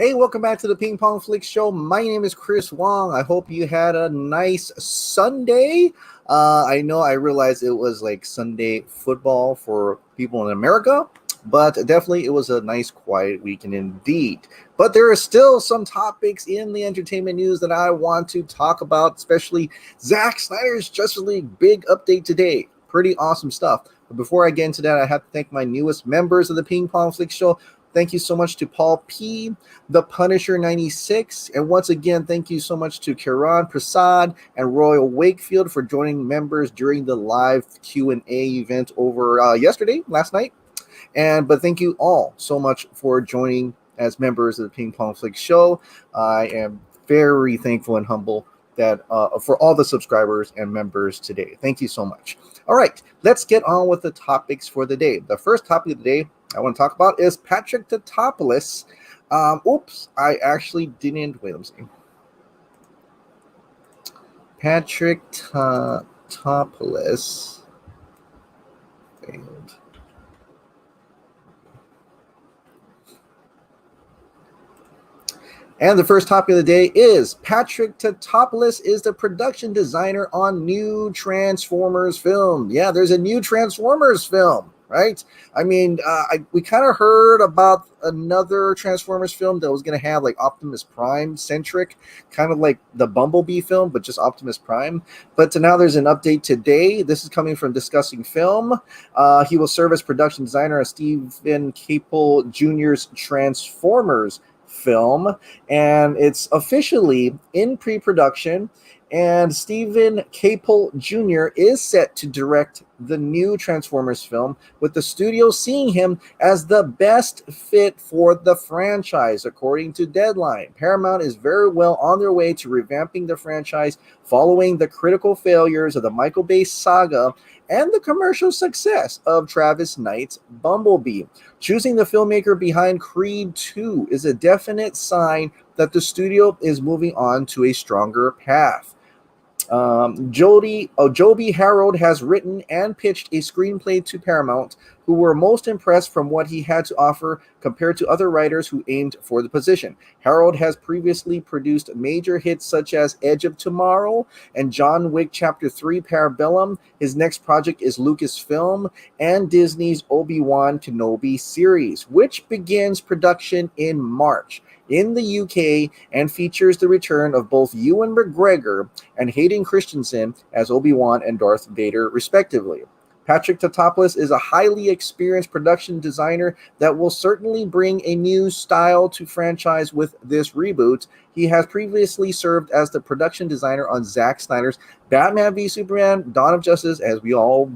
Hey, welcome back to the Ping Pong Flix Show. My name is Chris Wong. I hope you had a nice Sunday. I realized it was like Sunday football for people in America, but definitely it was a nice, quiet weekend indeed. But there are still some topics in the entertainment news that I want to talk about, especially Zack Snyder's Justice League big update today. Pretty awesome stuff. But before I get into that, I have to thank my newest members of the Ping Pong Flix Show. Thank you so much to Paul P., The Punisher 96, and once again, thank you so much to Kiran Prasad and Royal Wakefield for joining members during the live Q&A event over last night. But thank you all so much for joining as members of the Ping Pong Flix Show. I am very thankful and humble that for all the subscribers and members today. Thank you so much. All right, let's get on with the topics for the day. The first topic of the day I want to talk about is Patrick Tatopoulos. I actually didn't. Wait, let me see. Patrick Tatopoulos failed. And the first topic of the day is Patrick Tatopoulos is the production designer on new Transformers film. Yeah, there's a new Transformers film, right? I mean, we kind of heard about another Transformers film that was going to have like Optimus Prime centric, kind of like the Bumblebee film, but just Optimus Prime. But now there's an update today. This is coming from Discussing Film. He will serve as production designer of Stephen Caple Jr.'s Transformers film, and it's officially in pre-production, and Stephen Caple Jr. is set to direct the new Transformers film, with the studio seeing him as the best fit for the franchise, according to Deadline. Paramount is very well on their way to revamping the franchise following the critical failures of the Michael Bay saga and the commercial success of Travis Knight's Bumblebee. Choosing the filmmaker behind Creed 2 is a definite sign that the studio is moving on to a stronger path. Joby Harold has written and pitched a screenplay to Paramount, who were most impressed from what he had to offer compared to other writers who aimed for the position. Harold has previously produced major hits such as Edge of Tomorrow and John Wick Chapter 3 Parabellum. His next project is Lucasfilm and Disney's Obi-Wan Kenobi series, which begins production in March in the UK and features the return of both Ewan McGregor and Hayden Christensen as Obi-Wan and Darth Vader, respectively. Patrick Tatopoulos is a highly experienced production designer that will certainly bring a new style to franchise with this reboot. He has previously served as the production designer on Zack Snyder's Batman v Superman, Dawn of Justice, as we all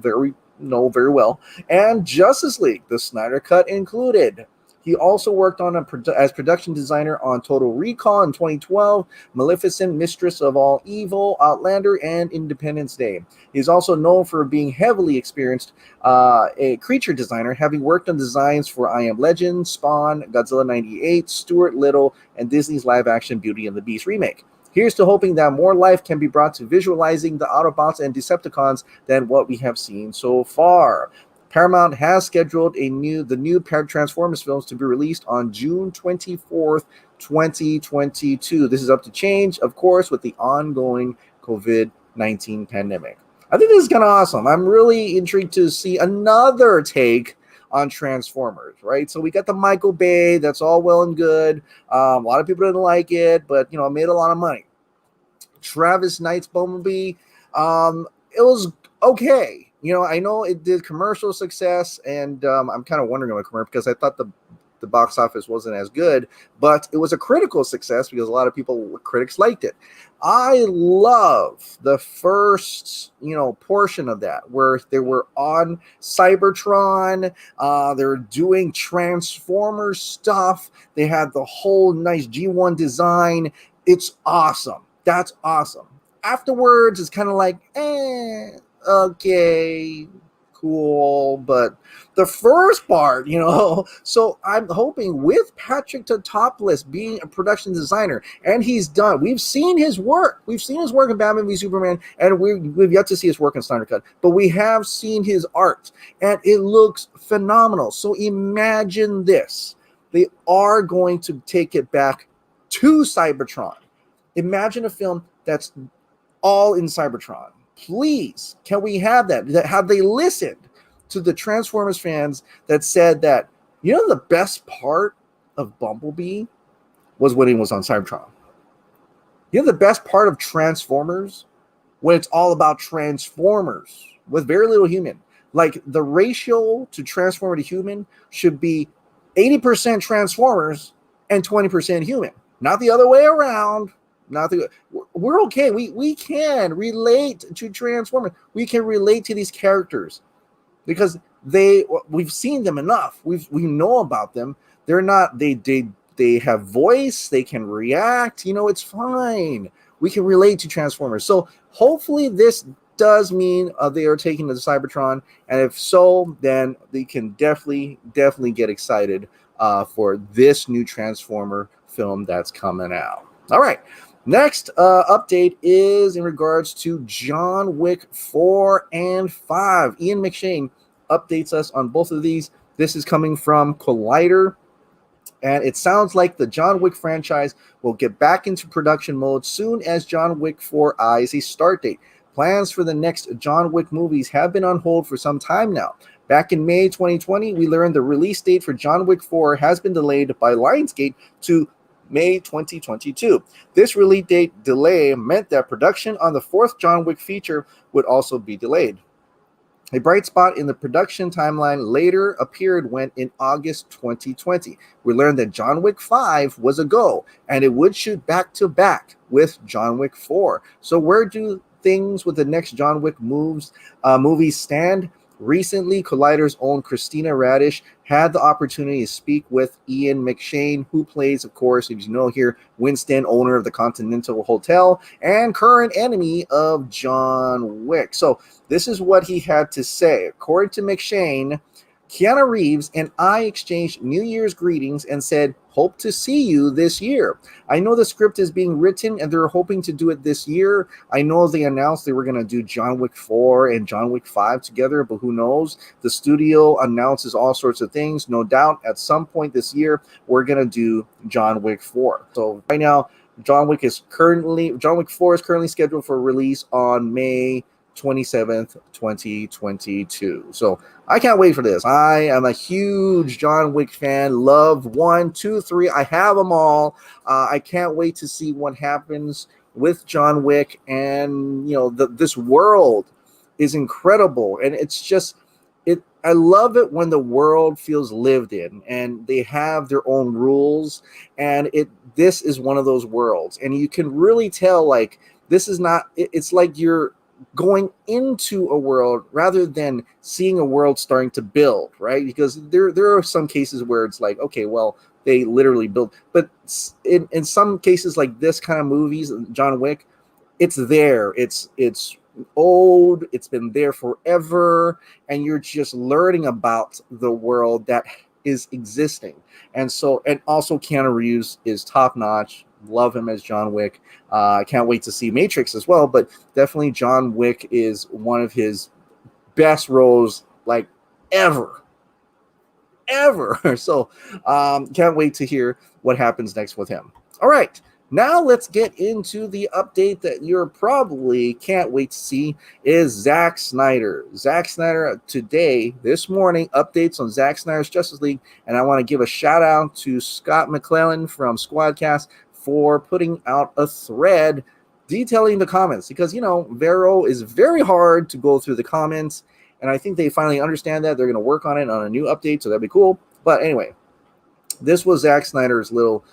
know very well, and Justice League, the Snyder Cut included. He also worked on as production designer on Total Recall in 2012, Maleficent, Mistress of All Evil, Outlander, and Independence Day. He is also known for being heavily experienced a creature designer, having worked on designs for I Am Legend, Spawn, Godzilla 98, Stuart Little, and Disney's live-action Beauty and the Beast remake. Here's to hoping that more life can be brought to visualizing the Autobots and Decepticons than what we have seen so far. Paramount has scheduled the new Transformers films to be released on June 24th, 2022. This is up to change, of course, with the ongoing COVID-19 pandemic. I think this is kind of awesome. I'm really intrigued to see another take on Transformers, right? So we got the Michael Bay, that's all well and good. A lot of people didn't like it, but it made a lot of money. Travis Knight's Bumblebee, it was okay. I know it did commercial success, and I'm kind of wondering about commercial because I thought the box office wasn't as good, but it was a critical success because a lot of critics liked it. I love the first, portion of that where they were on Cybertron. They were doing Transformers stuff. They had the whole nice G1 design. It's awesome. That's awesome. Afterwards, it's kind of like, okay, cool, but the first part, so I'm hoping with Patrick Tatopoulos being a production designer, and we've seen his work in Batman v Superman, and we've yet to see his work in Snyder Cut, but we have seen his art, and it looks phenomenal. So imagine this. They are going to take it back to Cybertron. Imagine a film that's all in Cybertron. Please, can we have that? Have they listened to the Transformers fans that said that, the best part of Bumblebee was when he was on Cybertron? The best part of Transformers, when it's all about Transformers with very little human. Like, the ratio to Transformer to human should be 80% Transformers and 20% human, not the other way around. We're okay. We can relate to Transformers. We can relate to these characters because we've seen them enough. We know about them. They're not they have voice. They can react. It's fine. We can relate to Transformers. So hopefully this does mean they are taking the Cybertron, and if so, then they can definitely get excited for this new Transformer film that's coming out. All right. Next update is in regards to John Wick 4 and 5. Ian McShane updates us on both of these. This is coming from Collider, and it sounds like the John Wick franchise will get back into production mode soon as John Wick 4 eyes a start date. Plans for the next John Wick movies have been on hold for some time now. Back in May 2020, we learned the release date for John Wick 4 has been delayed by Lionsgate to May 2022. This release date delay meant that production on the fourth John Wick feature would also be delayed. A bright spot in the production timeline later appeared when, in August 2020, we learned that John Wick 5 was a go, and it would shoot back-to-back with John Wick 4. So where do things with the next John Wick movies stand? Recently, Collider's own Christina Radish had the opportunity to speak with Ian McShane, who plays, of course, as you know here, Winston, owner of the Continental Hotel and current enemy of John Wick. So this is what he had to say. According to McShane, Keanu Reeves and I exchanged New Year's greetings and said, "Hope to see you this year. I know the script is being written and they're hoping to do it this year. I know they announced they were going to do John Wick 4 and John Wick 5 together, but who knows? The studio announces all sorts of things. No doubt at some point this year, we're going to do John Wick 4. So right now, John Wick 4 is currently scheduled for release on May 27th, 2022. So I can't wait for this. I am a huge John Wick fan. Love 1, 2, 3. I have them all. I can't wait to see what happens with John Wick. And, this world is incredible. And it's just, I love it when the world feels lived in and they have their own rules. And this is one of those worlds. And you can really tell, like, this is not, it's like you're going into a world rather than seeing a world starting to build, right? Because there are some cases where it's like, okay, well, they literally build, but in some cases like this kind of movies, John Wick, it's there, it's old, it's been there forever, and you're just learning about the world that is existing. And also Keanu Reeves is top notch. Love him as John Wick. I can't wait to see Matrix as well, but definitely John Wick is one of his best roles, like, ever. So can't wait to hear what happens next with him. All right, now let's get into the update that you're probably can't wait to see is Zack Snyder. Zack Snyder today, this morning, updates on Zack Snyder's Justice League, and I want to give a shout out to Scott McClellan from Squadcast for putting out a thread detailing the comments, because Vero is very hard to go through the comments, and I think they finally understand that. They're going to work on it on a new update, so that'd be cool. But anyway, this was Zack Snyder's little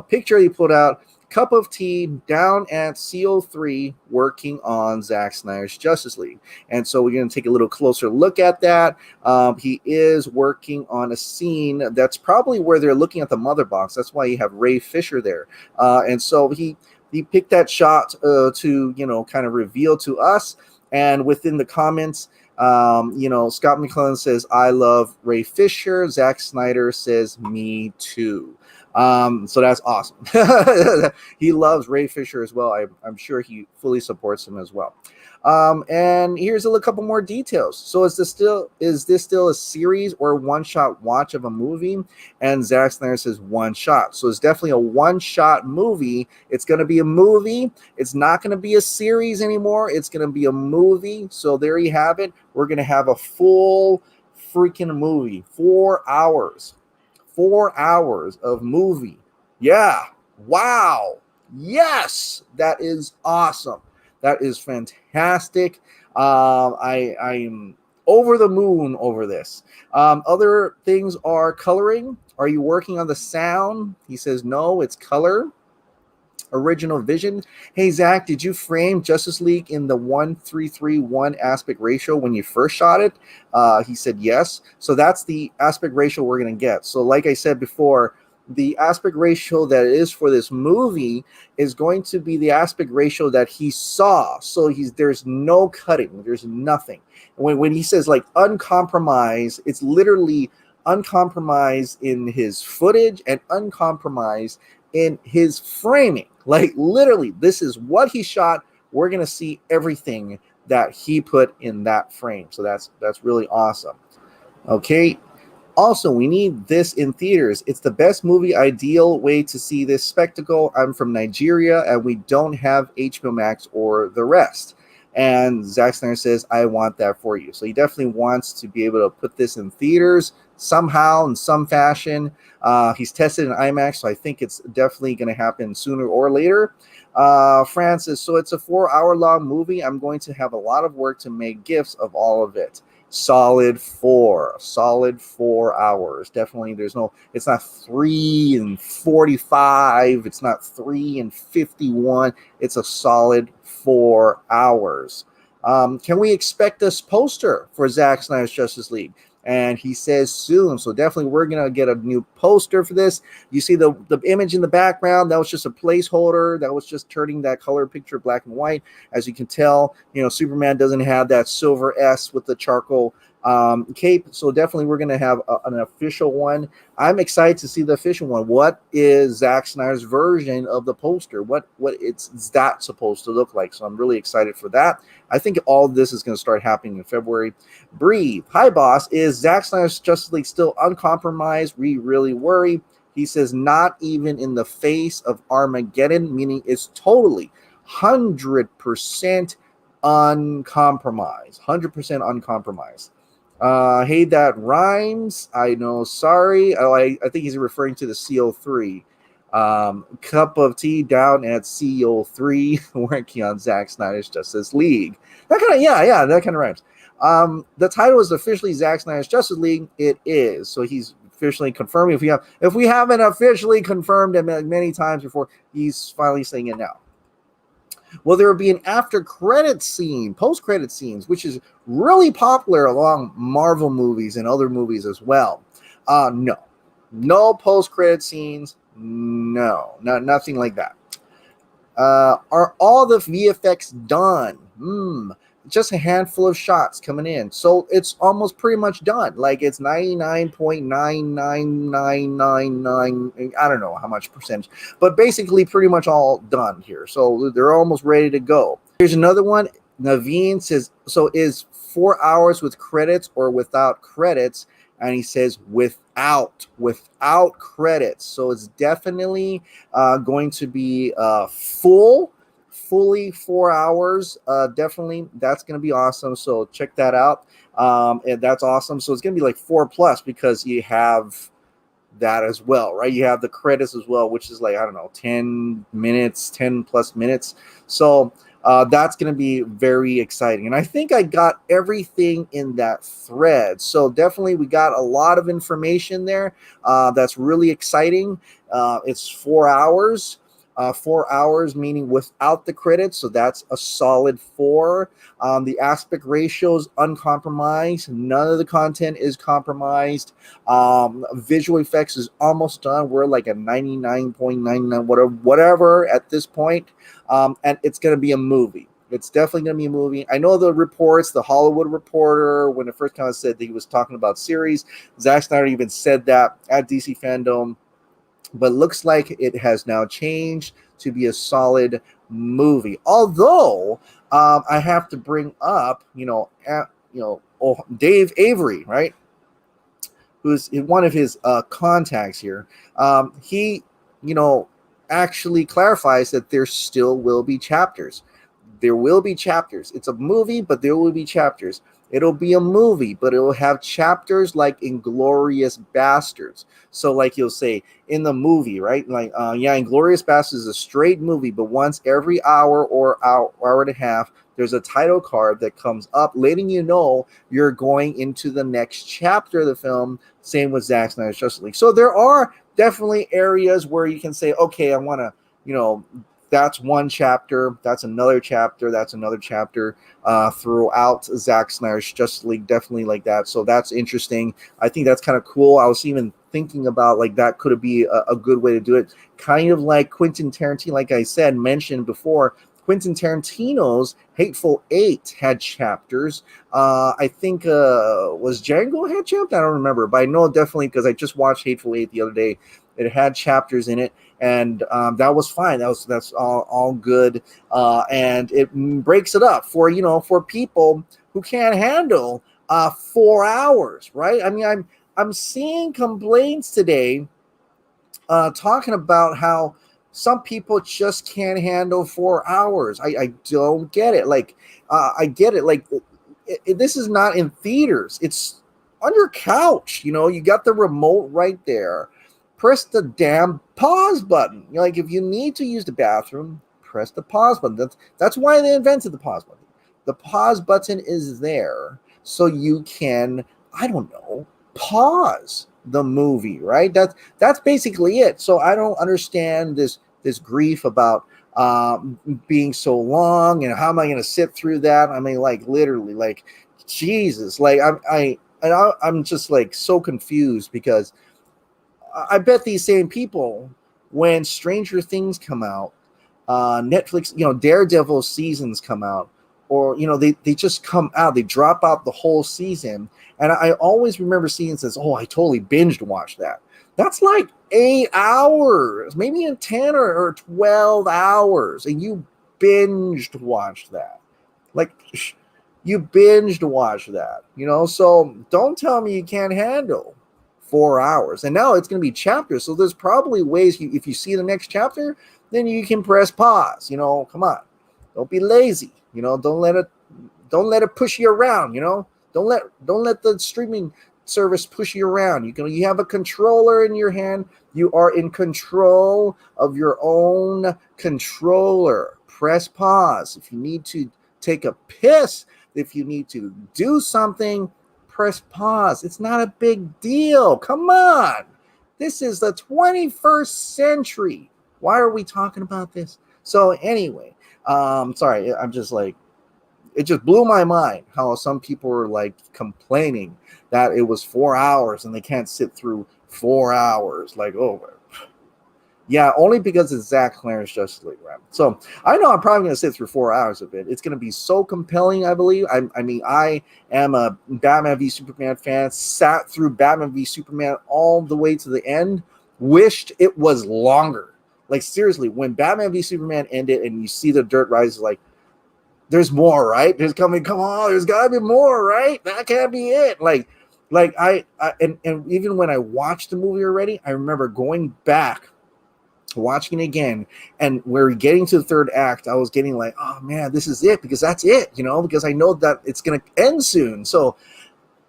picture he put out. Cup of tea down at CO3 working on Zack Snyder's Justice League. And so we're going to take a little closer look at that. He is working on a scene that's probably where they're looking at the mother box. That's why you have Ray Fisher there. And so he picked that shot to, kind of reveal to us. And within the comments, Scott McClellan says, "I love Ray Fisher." Zack Snyder says, "Me too." So that's awesome. He loves Ray Fisher as well. I'm sure he fully supports him as well. And here's a couple more details. So is this still a series or one shot watch of a movie? And Zack Snyder says one shot. So it's definitely a one shot movie. It's going to be a movie. It's not going to be a series anymore. It's going to be a movie. So there you have it. We're going to have a full freaking movie. 4 hours. 4 hours of movie. Yeah. Wow. Yes. That is awesome. That is fantastic. I'm over the moon over this. Other things are coloring. Are you working on the sound? He says, no, it's color. Original vision. Hey, Zach, did you frame Justice League in the 1:3:1 aspect ratio when you first shot it? He said yes. So that's the aspect ratio we're going to get. So like I said before, the aspect ratio that is for this movie is going to be the aspect ratio that he saw. So there's no cutting. There's nothing. When he says like uncompromised, it's literally uncompromised in his footage and uncompromised in his framing. Like literally, this is what he shot. We're going to see everything that he put in that frame. So that's really awesome. Okay. Also, we need this in theaters. It's the best movie ideal way to see this spectacle. I'm from Nigeria and we don't have HBO Max or the rest. And Zack Snyder says, I want that for you. So he definitely wants to be able to put this in theaters somehow, in some fashion. He's tested in IMAX, so I think it's definitely going to happen sooner or later. Francis, so it's a 4-hour-long movie. I'm going to have a lot of work to make GIFs of all of it. Solid 4 hours. Definitely, it's not 3:45. It's not 3:51. It's a solid 4 hours. Can we expect this poster for Zack Snyder's Justice League? And he says soon. So definitely we're going to get a new poster for this. You see the image in the background, that was just a placeholder. That was just turning that color picture black and white. As you can tell, Superman doesn't have that silver S with the charcoal cape. So definitely we're going to have an official one. I'm excited to see the official one. What is Zack Snyder's version of the poster? What is that supposed to look like? So I'm really excited for that. I think all of this is going to start happening in February. Breathe. Hi, boss. Is Zack Snyder's Justice League still uncompromised? We really worry. He says not even in the face of Armageddon, meaning it's totally 100% uncompromised. 100% uncompromised. Hey, that rhymes. I know. Sorry. I think he's referring to the CO3. Cup of tea down at CO3, working on Zack Snyder's Justice League. That kind of, that kind of rhymes. The title is officially Zack Snyder's Justice League. It is. So he's officially confirming. If we haven't officially confirmed it many times before, he's finally saying it now. Well, there will be an after-credit scene, post-credit scenes, which is really popular along Marvel movies and other movies as well. No post-credit scenes. No, nothing like that. Are all the VFX done? Just a handful of shots coming in. So it's almost pretty much done. Like it's 99.99999. I don't know how much percentage, but basically pretty much all done here. So they're almost ready to go. Here's another one. Naveen says, so is 4 hours with credits or without credits? And he says without credits. So it's definitely going to be fully 4 hours. Definitely, that's going to be awesome. So check that out. And that's awesome. So it's going to be like 4+ because you have that as well, right? You have the credits as well, which is like, I don't know, 10 minutes, 10+ minutes. So that's going to be very exciting. And I think I got everything in that thread. So definitely we got a lot of information there. That's really exciting. It's 4 hours. 4 hours, meaning without the credits. So that's a solid 4. The aspect ratio is uncompromised. None of the content is compromised. Visual effects is almost done. We're like a 99.99 whatever at this point. And it's going to be a movie. It's definitely going to be a movie. I know the reports, the Hollywood Reporter, when it first kind of said that he was talking about series, Zack Snyder even said that at DC Fandom. But looks like it has now changed to be a solid movie. Although I have to bring up, Dave Avery, right? Who's one of his contacts here. He, actually clarifies that there still will be chapters. There will be chapters. It's a movie, but there will be chapters. It'll be a movie, but it will have chapters like Inglorious Bastards. So, like you'll say in the movie, right? Like, Inglorious Bastards is a straight movie, but once every hour or hour and a half, there's a title card that comes up letting you know you're going into the next chapter of the film. Same with Zack Snyder's Justice League. So there are definitely areas where you can say, okay, I want to, that's one chapter, that's another chapter, that's another chapter throughout Zack Snyder's Justice League, definitely like that. So that's interesting. I think that's kind of cool. I was even thinking about like that could be a good way to do it. Kind of like Quentin Tarantino, like I said, mentioned before, Quentin Tarantino's Hateful Eight had chapters. I think was Django had chapters? I don't remember, but I know definitely because I just watched Hateful Eight the other day. It had chapters in it, and that was fine. That's all good, and it breaks it up for people who can't handle 4 hours, right? I mean, I'm seeing complaints today talking about how some people just can't handle 4 hours. I don't get it. Like, I get it. Like, this is not in theaters. It's on your couch. You got the remote right there. Press the damn pause button. Like, if you need to use the bathroom, press the pause button. That's why they invented the pause button. The pause button is there so you can, I don't know, pause the movie, right? That's basically it. So I don't understand this grief about being so long and how am I going to sit through that? I mean, like, literally, like, Jesus, like I'm just like so confused because I bet these same people, when Stranger Things come out, Netflix, Daredevil seasons come out, or they just come out, they drop out the whole season, and I always remember seeing this, oh, I totally binged watched that. That's like 8 hours, maybe in 10 or 12 hours, and you binged watched that. Like, you binged watched that, so don't tell me you can't handle 4 hours. And now it's going to be chapters, so there's probably ways if you see the next chapter, then you can press pause. Come on, don't be lazy. Don't let it push you around. Don't let the streaming service push you around. You have a controller in your hand. You are in control of your own controller. Press pause if you need to take a piss, if you need to do something, press pause. It's not a big deal. Come on. This is the 21st century. Why are we talking about this? So anyway, sorry, I'm just like, it just blew my mind how some people were like complaining that it was 4 hours and they can't sit through 4 hours. Like, oh, yeah, only because it's Zack Snyder's Justice League, right? So I know I'm probably going to sit through 4 hours of it. It's going to be so compelling, I believe. I mean, I am a Batman v Superman fan, sat through Batman v Superman all the way to the end, wished it was longer. Like, seriously, when Batman v Superman ended and you see the dirt rise, like, there's more, right? Come on, there's got to be more, right? That can't be it. Like I and even when I watched the movie already, I remember going back, watching it again, and we're getting to the third act, I was getting like, oh man, this is it, because that's it, because I know that it's going to end soon. So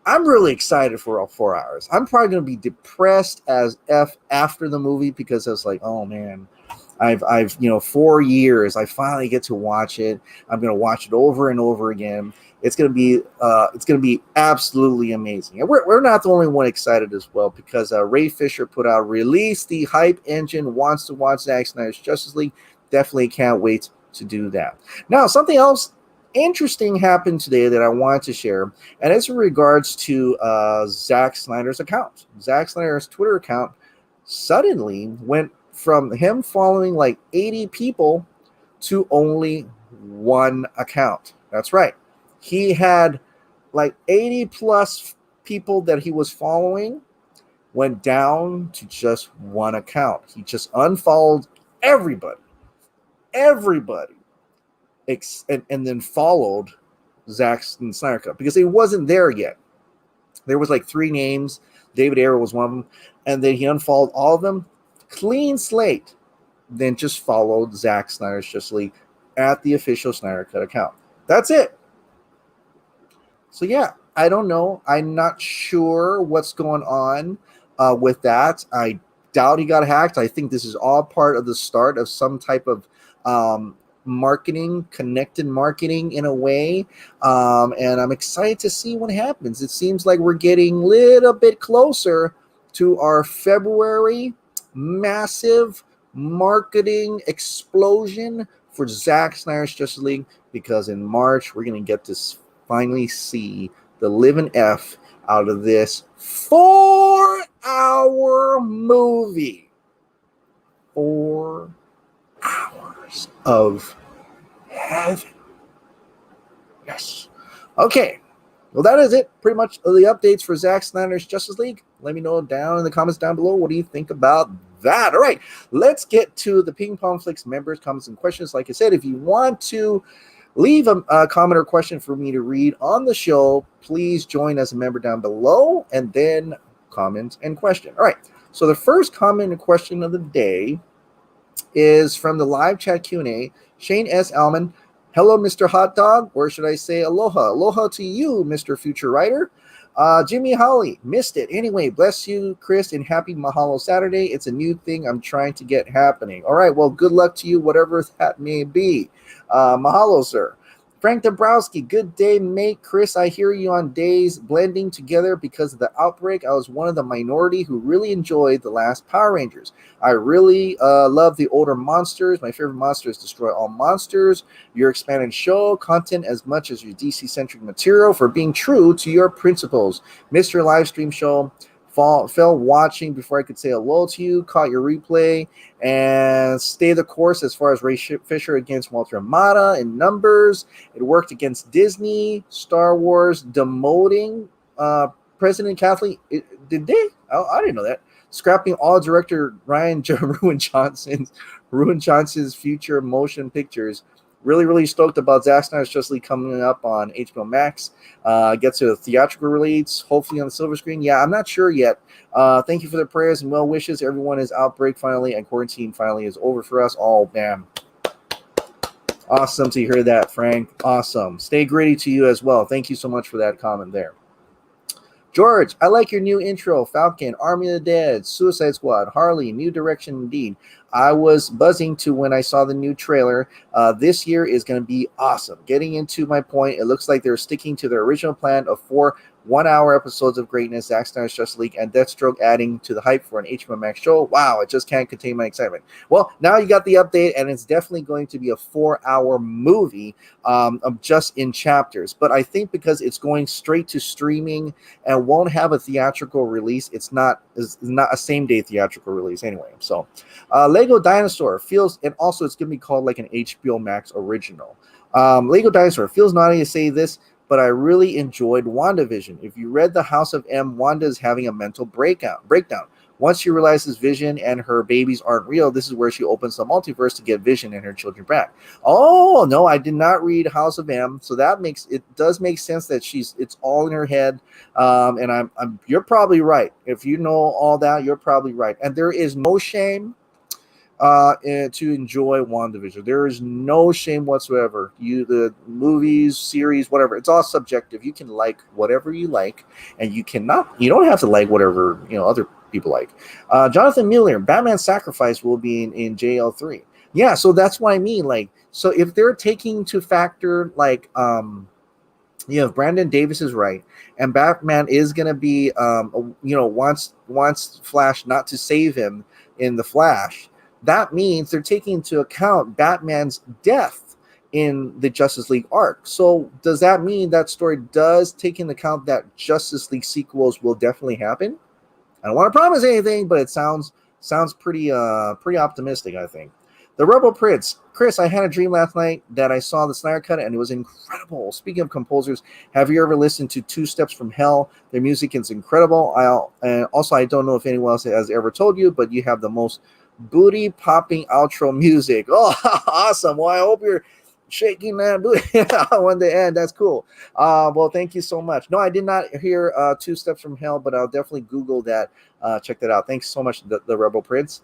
I'm really excited for all 4 hours. I'm probably going to be depressed as F after the movie because I was like, oh man, I've 4 years, I finally get to watch it. I'm going to watch it over and over again. It's going to be absolutely amazing. And we're not the only one excited as well, because Ray Fisher put out, release the hype engine wants to watch Zack Snyder's Justice League. Definitely can't wait to do that. Now, something else interesting happened today that I wanted to share, and it's in regards to Zack Snyder's account. Zack Snyder's Twitter account suddenly went from him following like 80 people to only one account. That's right. He had like 80 plus people that he was following, went down to just one account. He just unfollowed everybody. everybody, and then followed Zack Snyder Cut because it wasn't there yet. There was like 3 names. David Ayer was one of them, and then he unfollowed all of them. Clean slate. Then just followed Zack Snyder's Justice League at the official Snyder Cut account. That's it. So yeah, I don't know. I'm not sure what's going on with that. I doubt he got hacked. I think this is all part of the start of some type of marketing, connected marketing in a way. And I'm excited to see what happens. It seems like we're getting a little bit closer to our February massive marketing explosion for Zack Snyder's Justice League, because in March we're going to get to finally see the living F out of this 4-hour movie. 4 hours of heaven. Yes. Okay. Well, that is it. Pretty much the updates for Zack Snyder's Justice League. Let me know down in the comments down below. What do you think about that? All right. Let's get to the Ping Pong Flix members' comments and questions. Like I said, if you want to leave a comment or question for me to read on the show, please join as a member down below and then comment and question. All right. So the first comment and question of the day is from the live chat Q&A. Shane S. Alman. Hello, Mr. Hot Dog, or should I say aloha? Aloha to you, Mr. Future Writer. Jimmy Holly, missed it. Anyway, bless you, Chris, and happy Mahalo Saturday. It's a new thing I'm trying to get happening. All right, well, good luck to you, whatever that may be. Mahalo, sir. Frank Dombrowski, good day, mate. Chris, I hear you on days blending together because of the outbreak. I was one of the minority who really enjoyed the last Power Rangers. I really love the older monsters. My favorite monster is Destroy All Monsters. Your expanded show content as much as your DC-centric material for being true to your principles. Missed your live stream show. Fell watching before I could say hello to you. Caught your replay and stay the course as far as Ray Fisher against Walter Amada in numbers. It worked against Disney, Star Wars demoting President Kathleen. Did they? I didn't know that. Scrapping all director Ruin Johnson's future motion pictures. Really, really stoked about Zack Snyder's Justice League coming up on HBO Max. Gets to a theatrical release, hopefully on the silver screen. Yeah, I'm not sure yet. Thank you for the prayers and well wishes. Everyone is outbreak finally and quarantine finally is over for us. Oh, man. Awesome to hear that, Frank. Awesome. Stay gritty to you as well. Thank you so much for that comment there. George, I like your new intro. Falcon, Army of the Dead, Suicide Squad, Harley, new direction indeed. I was buzzing to when I saw the new trailer. This year is going to be awesome. Getting into my point, it looks like they're sticking to their original plan of 4 one-hour episodes of greatness, Zack Snyder's Justice League, and Deathstroke adding to the hype for an HBO Max show. Wow, I just can't contain my excitement. Well, now you got the update, and it's definitely going to be a 4-hour movie of just in chapters. But I think because it's going straight to streaming and won't have a theatrical release, it's not a same-day theatrical release anyway. So, Lego Dinosaur feels, and also it's going to be called like an HBO Max original. Lego Dinosaur feels naughty to say this, but I really enjoyed WandaVision. If you read The House of M, Wanda is having a mental breakdown. Once she realizes Vision and her babies aren't real, this is where she opens the multiverse to get Vision and her children back. Oh, no, I did not read House of M, so it does make sense that it's all in her head. And you're probably right. If you know all that, you're probably right. And there is no shame to enjoy WandaVision. There is no shame whatsoever. The movies, series, whatever, it's all subjective. You can like whatever you like, and you don't have to like whatever other people like. Jonathan Mueller, Batman Sacrifice will be in JL3. Yeah, so that's what I mean. Like, so if they're taking to factor if Brandon Davis is right, and Batman is gonna be wants Flash not to save him in the Flash, that means they're taking into account Batman's death in the Justice League arc. So does that mean that story does take into account that Justice League sequels will definitely happen? I don't want to promise anything, but it sounds pretty optimistic, I think. The Rebel Prince. Chris, I had a dream last night that I saw the Snyder Cut, and it was incredible. Speaking of composers, have you ever listened to Two Steps from Hell? Their music is incredible. And also, I don't know if anyone else has ever told you, but you have the most Booty popping outro music. Oh, awesome. Well, I hope you're shaking that booty when the end. That's cool. Well, thank you so much. No, I did not hear Two Steps from Hell, but I'll definitely Google that. Check that out. Thanks so much, the Rebel Prince.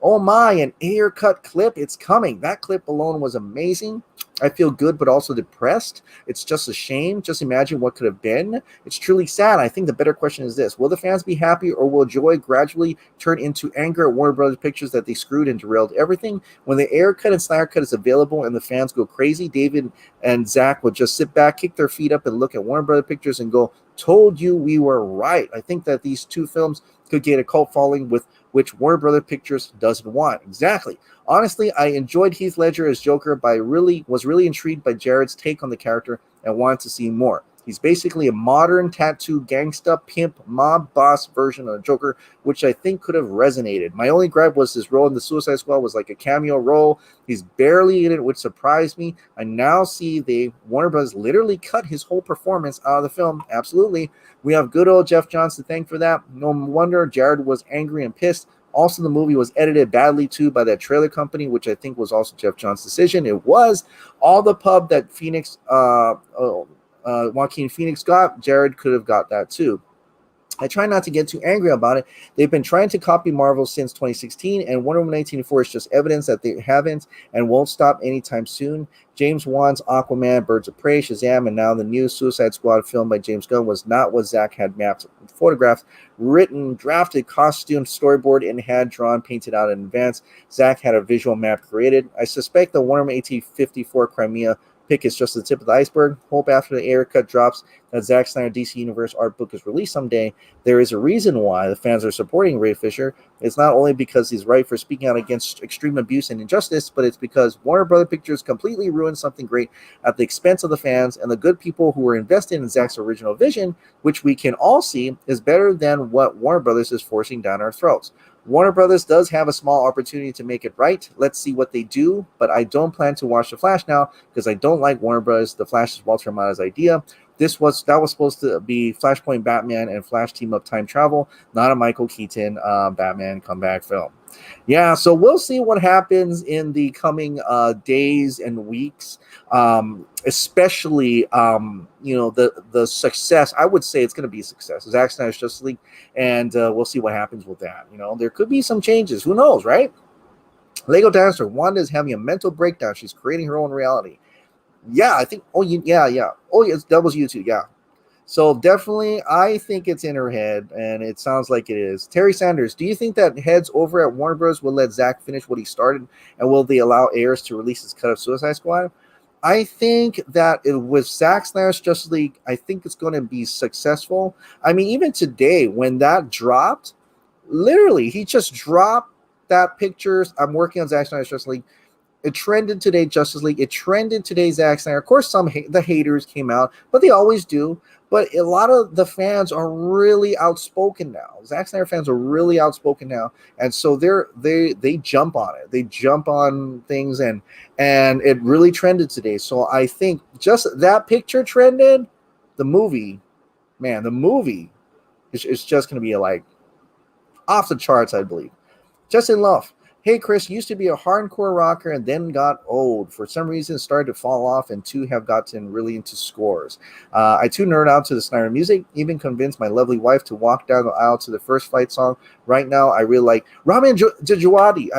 Oh my, an Ayer cut clip. It's coming. That clip alone was amazing. I feel good, but also depressed. It's just a shame. Just imagine what could have been. It's truly sad. I think the better question is this: will the fans be happy, or will joy gradually turn into anger at Warner Brothers Pictures that they screwed and derailed everything? When the Ayer cut and Snyder cut is available and the fans go crazy, David and Zach will just sit back, kick their feet up, and look at Warner Brothers Pictures and go, "Told you we were right." I think that these two films could get a cult following with which Warner Brothers Pictures doesn't want. Exactly. Honestly, I enjoyed Heath Ledger as Joker, but I was really intrigued by Jared's take on the character and wanted to see more. He's basically a modern tattoo gangsta pimp mob boss version of Joker, which I think could have resonated. My only gripe was his role in the Suicide Squad was like a cameo role. He's barely in it, which surprised me. I now see the Warner Bros. Literally cut his whole performance out of the film. Absolutely. We have good old Jeff Johns to thank for that. No wonder Jared was angry and pissed. Also, the movie was edited badly too by that trailer company, which I think was also Jeff Johns' decision. It was. All the pub that Joaquin Phoenix got, Jared could have got that too. I try not to get too angry about it. They've been trying to copy Marvel since 2016, and Wonder Woman 1984 is just evidence that they haven't and won't stop anytime soon. James Wan's Aquaman, Birds of Prey, Shazam, and now the new Suicide Squad film by James Gunn was not what Zack had mapped, photographed, written, drafted, costumed, storyboard, and had drawn, painted out in advance. Zack had a visual map created. I suspect the Wonder Woman 1854 Crimea pick is just the tip of the iceberg. Hope after the Ayer cut drops that Zack Snyder DC Universe art book is released someday. There is a reason why the fans are supporting Ray Fisher. It's not only because he's right for speaking out against extreme abuse and injustice, but it's because Warner Brothers Pictures completely ruined something great at the expense of the fans and the good people who were invested in Zack's original vision, which we can all see is better than what Warner Brothers is forcing down our throats. Warner Brothers does have a small opportunity to make it right. Let's see what they do, but I don't plan to watch The Flash now because I don't like Warner Brothers. The Flash is Walter Hamada's idea. That was supposed to be Flashpoint Batman and Flash team up time travel, not a Michael Keaton Batman comeback film. Yeah, so we'll see what happens in the coming days and weeks, especially the success. I would say it's going to be a success. Zack Snyder's Justice League, and we'll see what happens with that. There could be some changes. Who knows, right? Lego Dancer, Wanda is having a mental breakdown. She's creating her own reality. Yeah, I think. Oh, yeah. Oh, it's doubles you too. Yeah. So definitely, I think it's in her head, and it sounds like it is. Terry Sanders, do you think that heads over at Warner Bros. Will let Zack finish what he started, and will they allow Ayers to release his cut of Suicide Squad? I think that with Zack Snyder's Justice League, I think it's going to be successful. I mean, even today, when that dropped, literally, he just dropped that pictures. I'm working on Zack Snyder's Justice League. It trended today, Justice League. It trended today, Zack Snyder. Of course, the haters came out, but they always do. But a lot of the fans are really outspoken now. Zack Snyder fans are really outspoken now, and so they jump on it. They jump on things, and it really trended today. So I think just that picture trended. The movie is just going to be like off the charts, I believe. Justin Love. Hey, Chris, used to be a hardcore rocker and then got old. For some reason, started to fall off and too have gotten really into scores. I too nerd out to the Snyder music, even convinced my lovely wife to walk down the aisle to the first fight song. Right now, I really like Ramin Djawadi.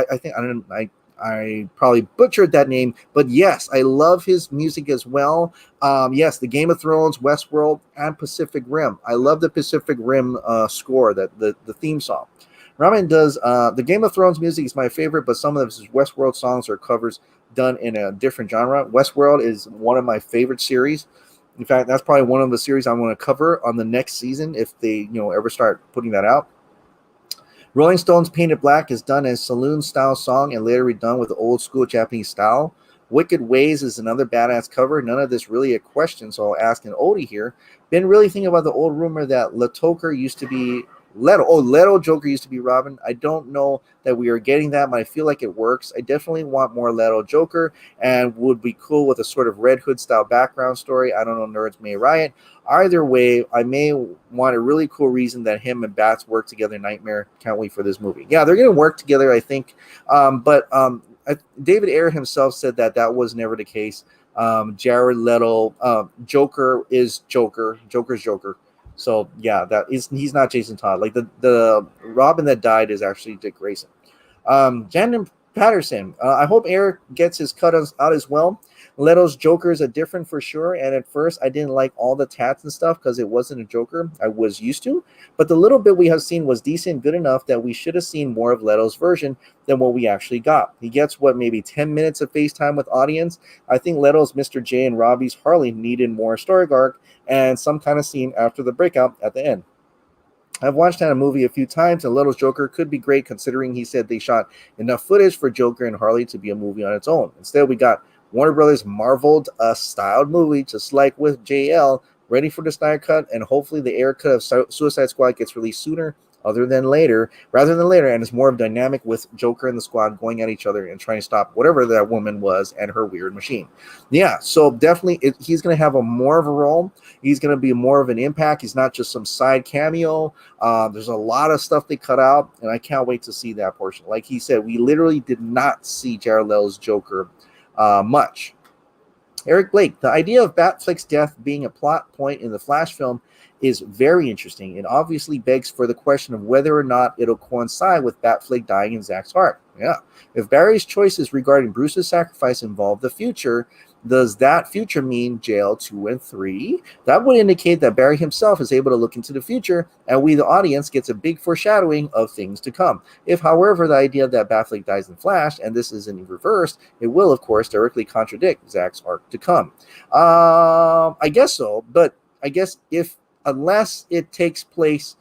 I probably butchered that name, but yes, I love his music as well. Yes, the Game of Thrones, Westworld, and Pacific Rim. I love the Pacific Rim score, the theme song. Ramin does the Game of Thrones music is my favorite, but some of his Westworld songs are covers done in a different genre. Westworld is one of my favorite series. In fact, that's probably one of the series I want to cover on the next season if they ever start putting that out. Rolling Stones' Painted Black is done as saloon-style song and later redone with the old-school Japanese style. Wicked Ways is another badass cover. None of this really a question, so I'll ask an oldie here. Been really thinking about the old rumor that Latoker used to be Leto. Oh, Leto Joker used to be Robin. I don't know that we are getting that, but I feel like it works. I definitely want more Leto Joker, and would be cool with a sort of Red Hood style background story. I don't know, nerds may riot. Either way, I may want a really cool reason that him and Bats work together. Nightmare. Can't wait for this movie. Yeah, they're going to work together, I think. But David Ayer himself said that was never the case. Jared Leto, Joker is Joker. Joker's Joker. So yeah, he's not Jason Todd. Like the Robin that died is actually Dick Grayson. Jandon Patterson. I hope Eric gets his cut out as well. Leto's Joker is a different for sure. And at first, I didn't like all the tats and stuff because it wasn't a Joker I was used to. But the little bit we have seen was decent, good enough that we should have seen more of Leto's version than what we actually got. He gets maybe 10 minutes of FaceTime with audience. I think Leto's Mr. J and Robbie's Harley needed more story arc and some kind of scene after the breakout at the end. I've watched that movie a few times, and Leto's Joker could be great considering he said they shot enough footage for Joker and Harley to be a movie on its own. Instead, we got Warner Brothers marveled a styled movie, just like with JL, ready for the Snyder Cut, and hopefully the Ayer cut of Suicide Squad gets released sooner rather than later, and it's more of dynamic with Joker and the squad going at each other and trying to stop whatever that woman was and her weird machine. Yeah, so definitely he's going to have more of a role. He's going to be more of an impact. He's not just some side cameo. There's a lot of stuff they cut out, and I can't wait to see that portion. Like he said, we literally did not see Jared Leto's Joker much. Eric Blake, the idea of Batfleck's death being a plot point in the Flash film is very interesting. It obviously begs for the question of whether or not it'll coincide with Batfleck dying in Zack's heart. Yeah. If Barry's choices regarding Bruce's sacrifice involve the future, does that future mean jail 2 and 3? That would indicate that Barry himself is able to look into the future, and we, the audience, gets a big foreshadowing of things to come. If, however, the idea that Batfleck dies in Flash, and this isn't reversed, it will, of course, directly contradict Zack's arc to come. I guess so, but I guess unless it takes place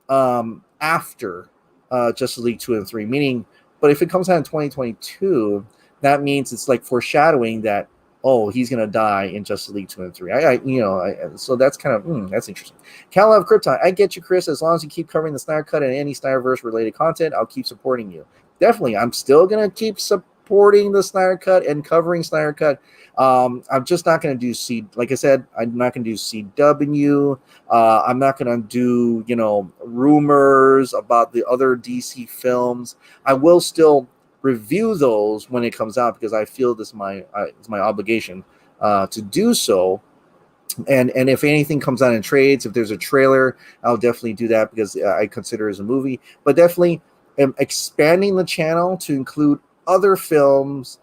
after Justice League 2 and 3, meaning, but if it comes out in 2022, that means it's like foreshadowing that, oh, he's going to die in Justice League 2 and 3. So that's kind of, that's interesting. Cal of Krypton, I get you, Chris. As long as you keep covering the Snyder Cut and any Snyderverse related content, I'll keep supporting you. Definitely. I'm still going to keep supporting the Snyder Cut and covering Snyder Cut. I'm just not going to do like I said, I'm not going to do CW. I'm not going to do, rumors about the other DC films. I will still review those when it comes out because I feel this is my obligation to do so. And if anything comes out in trades, if there's a trailer, I'll definitely do that because I consider it as a movie. But definitely expanding the channel to include other films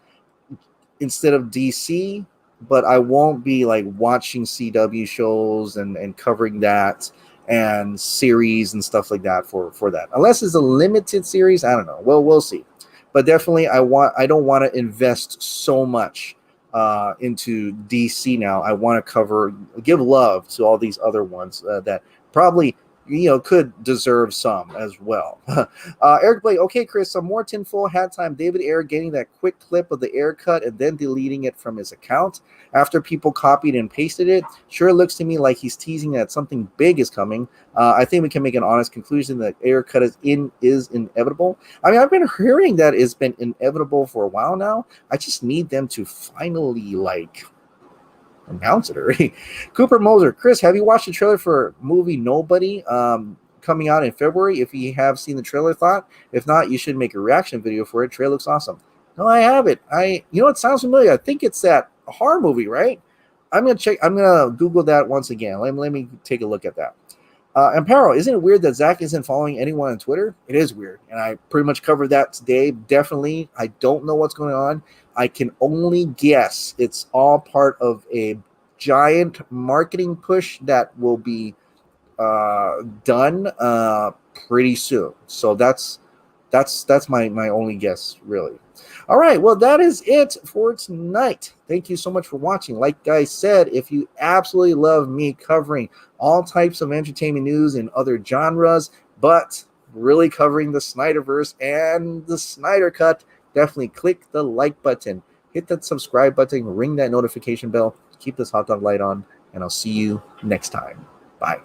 instead of DC, but I won't be like watching CW shows and covering that and series and stuff like that for that. Unless it's a limited series, I don't know. Well, we'll see. But definitely, I don't want to invest so much into DC now. I want to give love to all these other ones that probably could deserve some as well. Eric Blake, okay, Chris, some more tinfoil hat time. David Ayer getting that quick clip of the Ayer cut and then deleting it from his account after people copied and pasted it. Sure looks to me like he's teasing that something big is coming. I think we can make an honest conclusion that Ayer cut is inevitable. I mean, I've been hearing that it's been inevitable for a while now. I just need them to finally announce it already. Cooper Moser, Chris, have you watched the trailer for movie Nobody coming out in February? If you have seen the trailer, thought? If not, you should make a reaction video for it. Trailer looks awesome. No, I haven't. It sounds familiar. I think it's that horror movie, right? I'm gonna Google that once again. Let me take a look at that. Amparo, isn't it weird that Zack isn't following anyone on Twitter? It is weird, and I pretty much covered that today. Definitely, I don't know what's going on. I can only guess it's all part of a giant marketing push that will be done pretty soon. So that's my only guess, really. All right, well, that is it for tonight. Thank you so much for watching. Like I said, if you absolutely love me covering all types of entertainment news in other genres, but really covering the Snyderverse and the Snyder Cut, definitely click the like button, hit that subscribe button, ring that notification bell, keep this hot dog light on, and I'll see you next time. Bye.